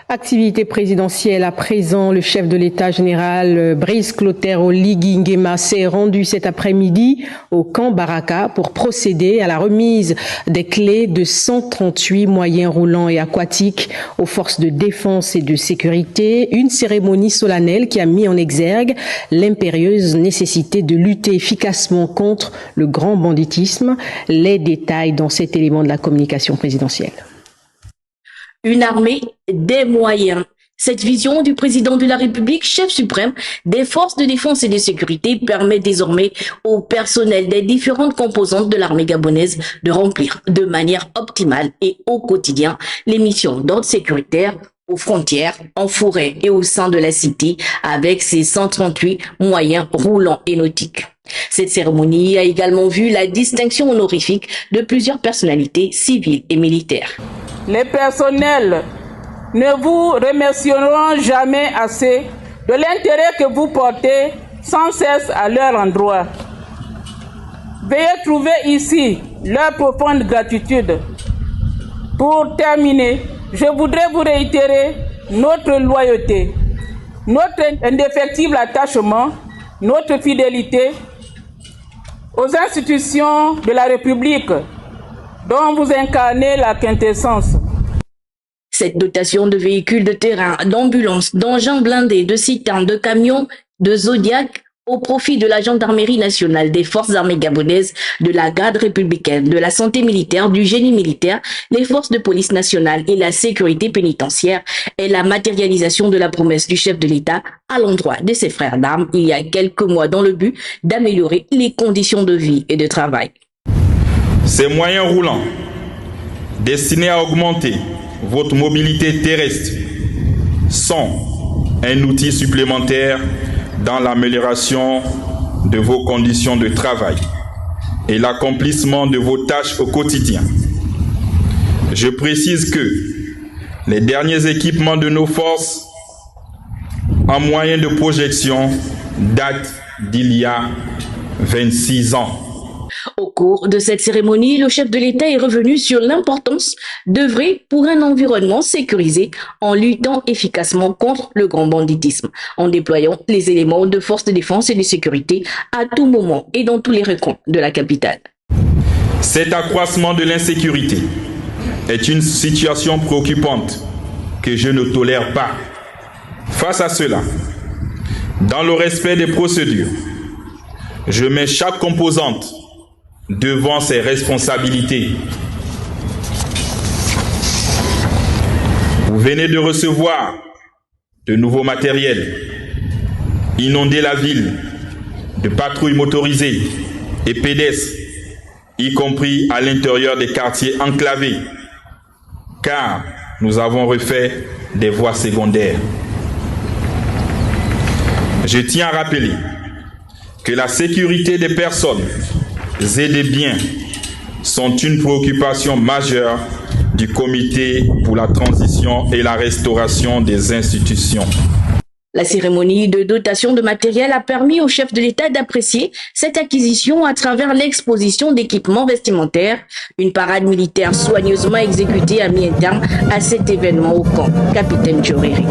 Activité présidentielle à présent, le chef de l'État général Brice Clotaire Oligui Nguema s'est rendu cet après-midi au camp Baraka pour procéder à la remise des clés de 138 moyens roulants et aquatiques aux forces de défense et de sécurité. Une cérémonie solennelle qui a mis en exergue l'impérieuse nécessité de lutter efficacement contre le grand banditisme. Les détails dans cet élément de la communication présidentielle. Une armée, des moyens. Cette vision du président de la République, chef suprême des forces de défense et de sécurité, permet désormais au personnel des différentes composantes de l'armée gabonaise de remplir de manière optimale et au quotidien les missions d'ordre sécuritaire aux frontières, en forêt et au sein de la cité avec ses 138 moyens roulants et nautiques. Cette cérémonie a également vu la distinction honorifique de plusieurs personnalités civiles et militaires. Les personnels ne vous remercieront jamais assez de l'intérêt que vous portez sans cesse à leur endroit. Veuillez trouver ici leur profonde gratitude. Pour terminer, je voudrais vous réitérer notre loyauté, notre indéfectible attachement, notre fidélité aux institutions de la République dont vous incarnez la quintessence. Cette dotation de véhicules de terrain, d'ambulances, d'engins blindés, de citernes, de camions, de Zodiac au profit de la gendarmerie nationale, des forces armées gabonaises, de la garde républicaine, de la santé militaire, du génie militaire, les forces de police nationale et la sécurité pénitentiaire est la matérialisation de la promesse du chef de l'État à l'endroit de ses frères d'armes il y a quelques mois dans le but d'améliorer les conditions de vie et de travail. Ces moyens roulants, destinés à augmenter votre mobilité terrestre, sont un outil supplémentaire dans l'amélioration de vos conditions de travail et l'accomplissement de vos tâches au quotidien. Je précise que les derniers équipements de nos forces en moyen de projection datent d'il y a 26 ans. Au cours de cette cérémonie, le chef de l'État est revenu sur l'importance d'œuvrer pour un environnement sécurisé en luttant efficacement contre le grand banditisme, en déployant les éléments de forces de défense et de sécurité à tout moment et dans tous les recoins de la capitale. Cet accroissement de l'insécurité est une situation préoccupante que je ne tolère pas. Face à cela, dans le respect des procédures, je mets chaque composante devant ses responsabilités. Vous venez de recevoir de nouveaux matériels, inonder la ville de patrouilles motorisées et pédestres, y compris à l'intérieur des quartiers enclavés, car nous avons refait des voies secondaires. Je tiens à rappeler que la sécurité des personnes et des biens sont une préoccupation majeure du Comité pour la transition et la restauration des institutions. La cérémonie de dotation de matériel a permis au chef de l'État d'apprécier cette acquisition à travers l'exposition d'équipements vestimentaires. Une parade militaire soigneusement exécutée a mis un terme à cet événement au camp Capitaine Djoriri.